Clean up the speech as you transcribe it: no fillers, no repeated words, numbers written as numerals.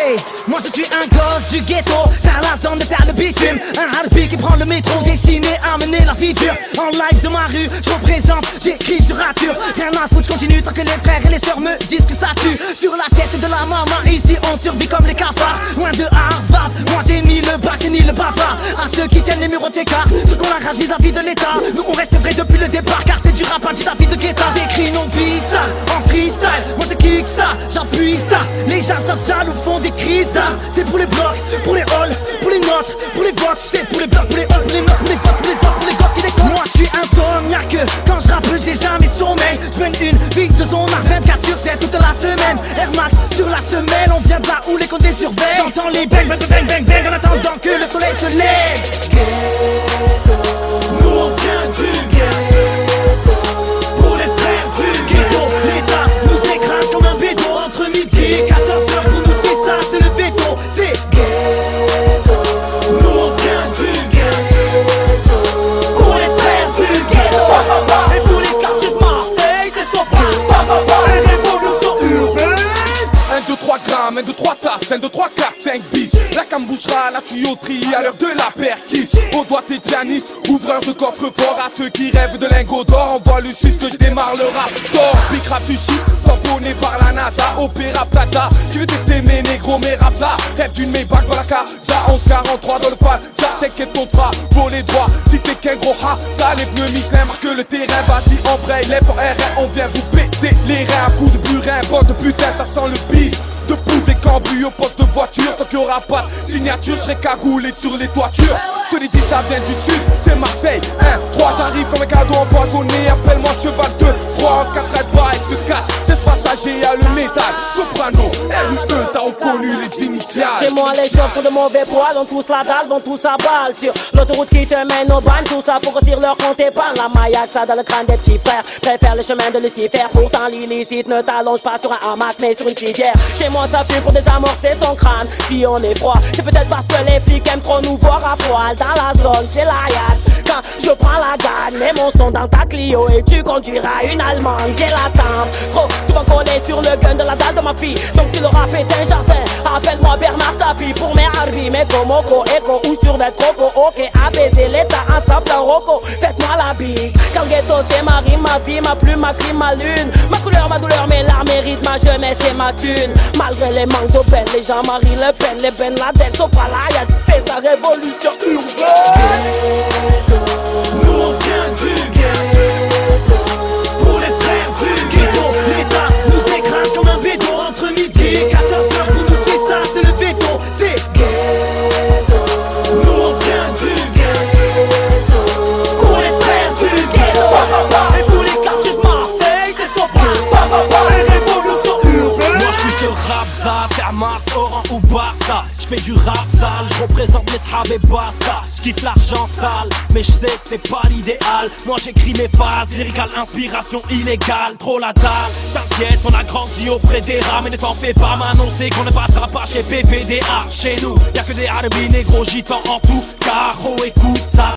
Hey, moi je suis un gosse du ghetto, vers la zone de terre le bitume. Un harpie qui prend le métro, destiné à mener la vie dure. En live de ma rue, je représente, j'écris, je rature. Rien à foutre, je continue tant que les frères et les sœurs me disent que ça tue. Sur la tête de la maman, ici on survit comme les cafards. Loin de Harvard, moi j'ai ni le bac ni le bavard. À ceux qui tiennent les murs au écart, ceux qu'on la rage vis-à-vis de l'état. Nous on reste vrai depuis le départ, car c'est du rap, pas du David de Guetta. J'écris nos vies sales, en freestyle, moi je kick ça, j'appuie ça. Les gens s'ajaloux font des crises d'âme. C'est pour les blocs, pour les halls, pour les notes, pour les votes. C'est pour les blocs, pour les halls, pour les notes, pour les votes, pour les autres, pour les gosses qui déconnent. Moi je suis insomniaque, quand je rappe j'ai jamais sommeil. Je mène une vie de zone à 24/7 toute la semaine. Air Max sur la semelle, on vient de là où les comptes surveillent. J'entends les bang bang bang bang bang en attendant que le soleil se lève. Ghetto, nous on vient du ghetto. Pour les frères du ghetto, l'État nous écrase comme un béton. Entre midi et 14h pour nous c'est ça, c'est le béton. C'est ghetto, nous on vient du ghetto. Pour les frères du ghetto, et pour les quartiers de Marseille, c'est son pas. Et révolution urbaine. 1, 2, 3 grammes, 1, 2, 3 tasses, 1, 2, 3, 4, 5 bis. La cam bouchera, la tuyauterie à l'heure de la perquise. Au doigt tes pianistes, ouvreurs de coffre-fort. À ceux qui rêvent de lingots d'or, envoie le Suisse que je démarre le rap d'or. Big rap du shit, tamponné par la NASA. Opéra Plaza, qui veut tester mes négros, mes raps. Rêve d'une Maybach dans la casa, 1143 dans le fall. Ça t'inquiète, on te fera pour les droits. Si t'es qu'un gros ha, ça les pneus Michelin marque le terrain. Vas-y, embraye, lève ton RR, on vient vous péter les reins. Un coup de burin, bande de putain, ça sent le bif. De poudre et cambus au poste de voiture. Tant qu'il y aura pas de signature, je serai cagoulé sur les toitures. Je te l'ai dit, ça vient du sud, c'est Marseille. 1, 3, j'arrive comme un cadeau empoisonné. Appelle-moi cheval 2, 3, 4, ride bike de 4. 16 passagers à le métal. Soprano, LUE, t'as reconnu les initiales. Chez moi les gens font de mauvais poils, ont tous la dalle, vont tous à balle. Sur l'autoroute qui te mène au bagne, tout ça pour grossir leur compte épargne. La maillaque ça dans le crâne des petits frères, préfère le chemin de Lucifer. Pourtant l'illicite ne t'allonge pas sur un hamac mais sur une civière. Chez moi ça fume pour désamorcer son crâne. Si on est froid, c'est peut-être parce que les flics aiment trop nous voir à poil. Dans la zone c'est la yacht, quand je prends la gagne. Mets mon son dans ta Clio et tu conduiras une Allemande. J'ai la tempe, trop souvent collé sur le gun de la dalle de ma fille. Donc si le rap est un jardin, appelle-moi Bernard Tapie. Pour mes Harvey, mes Komoko, Echo ou sur des Coco. Ok, apaiser l'état ensemble d'un roco. Faites-moi la bise, quand le ghetto c'est ma rime, ma vie, ma plume, ma clim, ma lune. Ma couleur, ma douleur, mes larmes méritent ma jeunesse et ma thune. Malgré les manques de peine, les gens Marie Le Pen, les Ben Laden sont pas là, y'a fait sa révolution urbaine. Nous on vient du ghetto. Pour les frères du ghetto, l'État nous écrase comme un béton. Entre midi et 14h pour nous c'est ça, c'est le béton. C'est ghetto, nous on vient du ghetto. Pour les frères du ghetto, et pour les quartiers de Marseille, c'est son pas. Et révolution urbaine. Moi je suis ce rap Air Max, Oran ou Barça. Je fais du rap sale, je représente les srab et basta. Je kiffe l'argent sale, mais je sais que c'est pas l'idéal. Moi j'écris mes phases, lyrical, inspiration illégale. Trop la dalle, t'inquiète, on a grandi auprès des rats. Mais ne t'en fais pas m'annoncer qu'on ne passera pas chez PPDA. Chez nous, y'a que des arabes négros gitans en tout cas. Oh écoute ça.